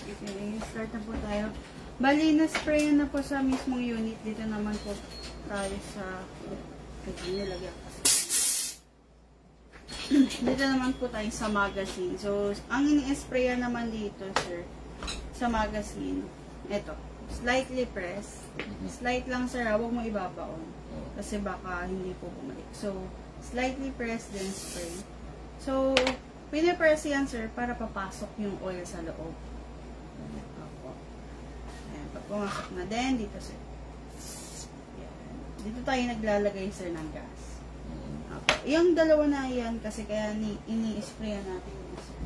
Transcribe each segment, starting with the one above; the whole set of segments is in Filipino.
Okay, start na po tayo. Bali, na-spray na po sa mismong unit. Dito naman po tayo sa... nilagyan kasi. Dito naman po tayo sa magazine. So, ang ini-sprayan naman dito, sir, sa magazine, ito, slightly press. Slight lang, sir, huwag mo ibabaon. Kasi baka hindi po bumalik. So, slightly press, then spray. So, pinipress yan, sir, para papasok yung oil sa loob. Ayan, pag pumasok na din, dito, sir. Ayan. Dito tayo naglalagay, sir, ng gas. Okay. Yung dalawa na yan, kasi kaya ini-sprayan natin yun, sir.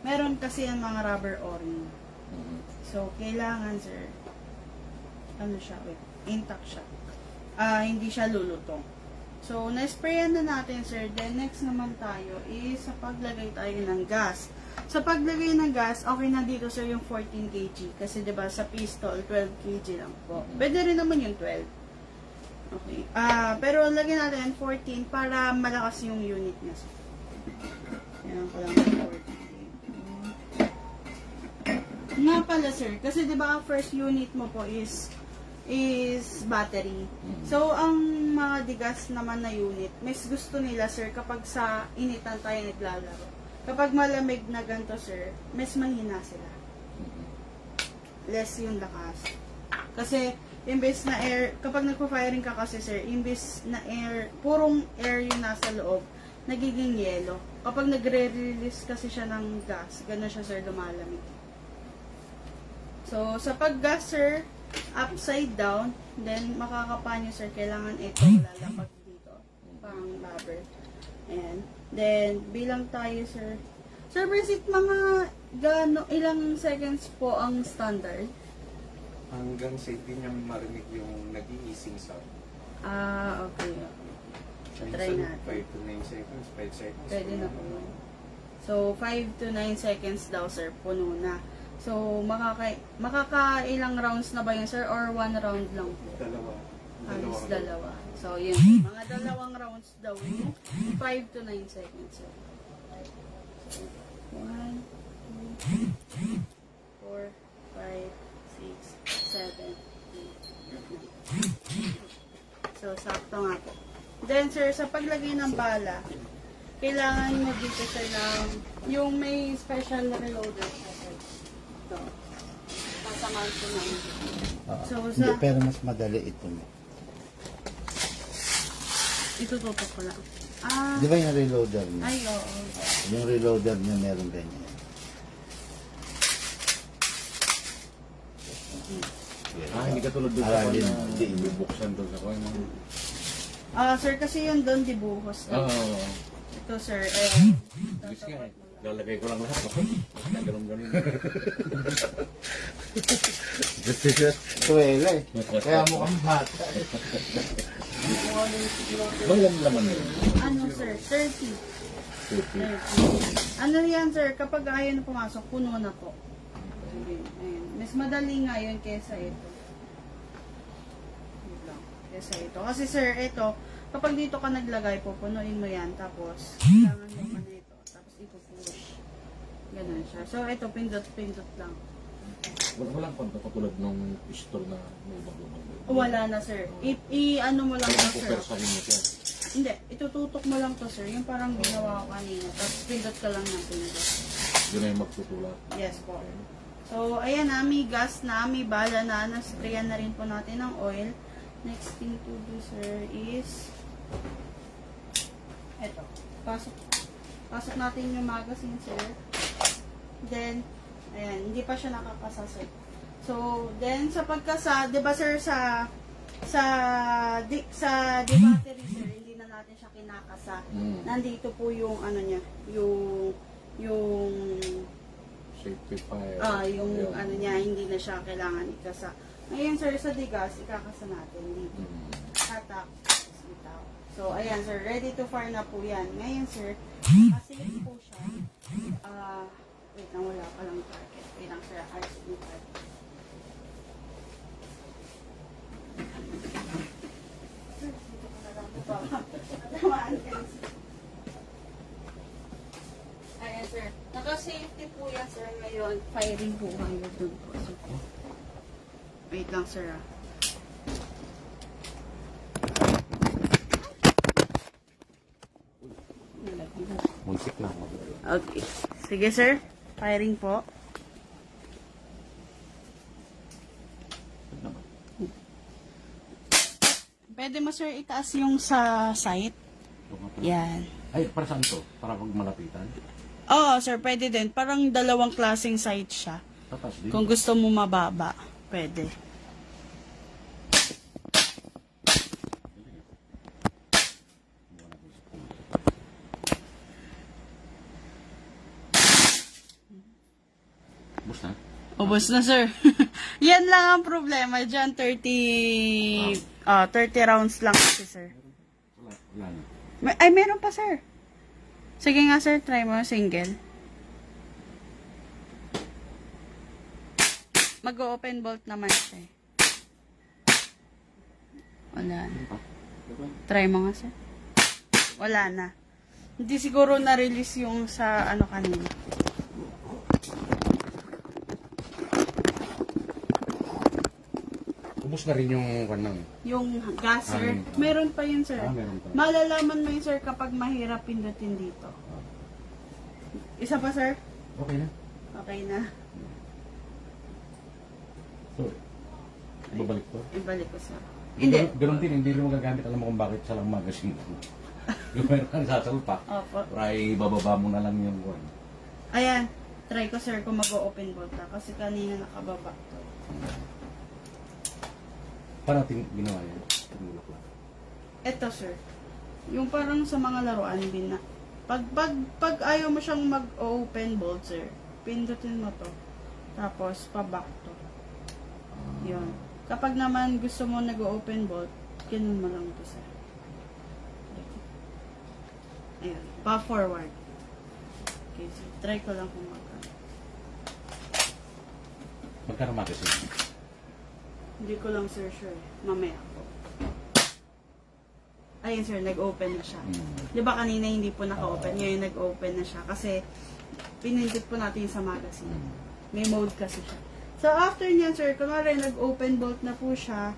Meron kasi yung mga rubber o-ring. So, kailangan, sir, ano siya, wait, intact siya. Hindi siya lulutong. So, na-sprayan na natin, sir. Then, next naman tayo is sa paglagay tayo ng gas. Sa paglagay ng gas, okay na dito, sir, yung 14 kg. Kasi, diba, sa pistol, 12 kg lang po. Pwede rin naman yung 12. Okay. Pero, lagyan natin 14 para malakas yung unit niya, sir. Yan ko lang 14. Nga pala, sir. Kasi, diba, ang first unit mo po is battery. So, ang mga digas naman na unit, mas gusto nila, sir, kapag sa initan tayo naglalaro. Kapag malamig na ganito, sir, mas mahina sila. Less yung lakas. Kasi, imbes na air, kapag nagpa-firing ka kasi, sir, imbes na air, purong air yung nasa loob, nagiging yelo. Kapag nagre-release kasi siya ng gas, gano'n siya, sir, lumalamig. So, sa pag-gas, sir, upside down, then makakapa nyo, sir, kailangan ito lalapag dito, pang rubber. Ayan. Then, bilang tayo, sir. Sir, Brisit, mga ilang seconds po ang standard? Hanggang sa hindi niya marinig yung nag-i-easing sound. Okay. So, try natin. 5 to 9 seconds, 5 seconds. Pwede na po. So, 5 to 9 seconds daw, sir, puno na. So, makakailang rounds na ba yun, sir? Or 1 round lang po? Dalawa. Dalawa. So, yun. Mga dalawang rounds daw yun. 5 to 9 seconds, sir. So, 1, 2, 4, 5, 6, 7, 8, 9. So, sakto nga po. Then, sir, sa paglagay ng bala, kailangan mo dito, sir, ng yung may special reloader, sir. Sasamahan ko namin. So, Hindi, pero mas madali ito. Itututok ko lang. Di ba yung reloader niya? Ay, oo. Yung reloader niya meron ganyan. Hindi ka tulad doon sa kanya. Hindi ibubuksan doon sa kanya. Sir, kasi yun doon dibuhos. Ito, sir, Bilis nga eh. Lalagay ko lang lahat. Ganun-ganun. Tuwela eh. Kaya mukhang bata eh. Walang laman yun. Ano, sir? 30. Ano yan, sir? Kapag ayaw na pumasok, puno na po. Ayun. Mas madali nga yun kesa ito. Kesa ito. Kasi, sir, ito, kapag dito ka naglagay, pupunuin mo yan. Tapos, kailangan mo pa na ito. Tapos, ipupush. Ganun siya. So, ito, pindot-pindot lang. Walang kwento katulad ng pistol na may ibang. Wala na, sir. I-ano mo lang to, sir. Pupersahin mo siya. Hindi. Itututok mo lang to, sir. Yung parang ginawa ko kanina. Tapos, pindot ka lang ng pindot. Yun na yung magtutulak. Yes po. So, ayan na. May gas na. May bala na. Nasprayan na rin po natin ng oil. Next thing to do, sir, is eto. Pasok natin yung magazine, sir. Then, ayan, hindi pa siya nakakasa, sir. So, then, sa pagkasa, di ba, sir, sa battery, sir, hindi na natin siya kinakasa. Nandito po yung, ano niya, yung safety fire. yung, ano niya, hindi na siya kailangan ikasa. Ngayon, sir, sa digas, ikakasa natin dito. Attack. So, ayan, sir. Ready to fire na po yan. Ngayon, sir, kasi po siya. Wait lang, wala pa lang target. Wait lang, sir. Ayos yung target. Sir, dito ko na lang po pa. Matamaan ka. Ayan, sir. Naka-safety po yan, sir, ngayon. firing po kayo dun po. So, wait lang, sir, ah. Munsik na ako. Okay. Sige, sir. Firing po. Pwede mo, sir, itaas yung sa site. Yan. Ay, para saan to? Para pag malapitan? Oo, sir, pwede din. Parang dalawang klaseng site siya. Tatas din. Kung gusto mo mababa, pwede. Bus na? Ubus na, sir. Yan lang ang problema. Diyan, 30 rounds lang kasi, sir. Wala na. Ay, meron pa, sir. Sige nga, sir. Try mo, single. Mag-open bolt naman siya. Wala na. Try mo nga, sir. Wala na. Hindi siguro na-release yung sa ano kanina. Ubus na rin yung kanang. Yung gas, sir. Meron pa yun, sir. Meron pa. Malalaman mo yun, sir, kapag mahirap pindutin dito. Isa pa, sir? Okay na. Okay na. So, babalik ko. Ibalik ko, sir. Hindi. Hindi. Ganun din, hindi rin magagamit. Alam mo kung bakit sa lang magazine. Yung meron kang sasalpak. Opo. Try bababa mo na lang yung one. Ayan. Try ko, sir, kung mag-open bolt na. Kasi kanina nakababa to. Paano natin ginawa yan? Tumulak lang. Eto, sir. Yung parang sa mga laruan din na. Pag ayaw mo siyang mag-open bolt, sir, pindutin mo to. Tapos, pa-back to. Yun. Kapag naman gusto mo nag-open bolt, ganun mo lang to, sir. Ayan. Pa-forward. Okay, so try ko lang kung magkano. Magkano magazine? Hindi ko lang, sir, sure. Mamaya po. Ayun, sir, nag-open na siya. Di ba kanina hindi po naka-open? Ngayon nag-open na siya. Kasi, pinindot po natin sa magazine. May mode kasi siya. So, after niyan, sir, kunwari nag-open bolt na po siya,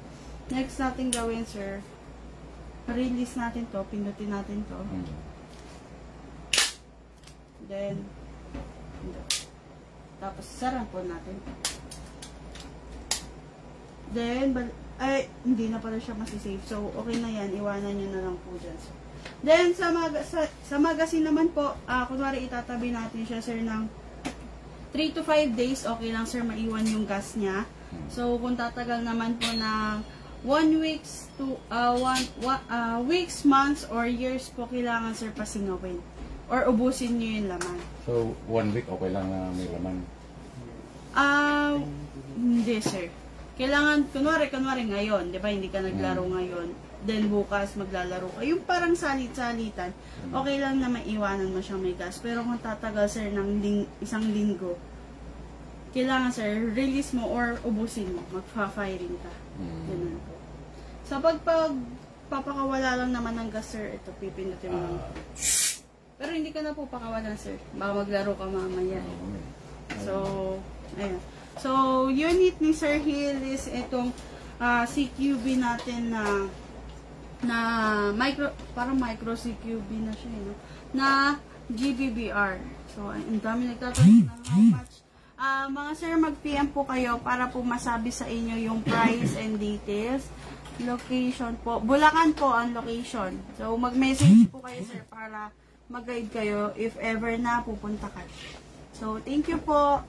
next natin gawin, sir, release natin to, pindutin natin to. Then, tapos, sarang po natin. Then, ay, hindi na pala siya masisave. So, okay na yan. Iwanan nyo na lang po dyan. So, then, sa magazine naman po, kunwari itatabi natin siya, sir, ng 3 to 5 days. Okay lang, sir, maiwan yung gas niya. So, kung tatagal naman po ng 1 weeks to, weeks, months, or years po, kailangan, sir, pasingawin. Or ubusin nyo yung laman. So, 1 week okay lang na may laman? Hindi, sir. Kailangan, kunwari ngayon, di ba, hindi ka naglaro ngayon, then bukas maglalaro ka. Yung parang salit-salitan, okay lang na maiwanan mo siyang may gas. Pero kung tatagal, sir, ng isang linggo, kailangan, sir, release mo or ubusin mo. Magpa-firing ka. Ganun po. So, pag papakawala lang naman ng gas, sir, ito, pipindutin mo lang. Pero hindi ka na po pakawalan, sir. Baka maglaro ka mamaya. So, ayun. So, unit ni Sir Hill is itong CQB natin na parang micro CQB na siya, no? Na GBBR. So, ang dami nagtatanong ng how much. Mga sir, mag-PM po kayo para po masabi sa inyo yung price and details. Location po. Bulacan po ang location. So, mag-message po kayo, sir, para mag-guide kayo if ever na pupunta kayo. So, thank you po.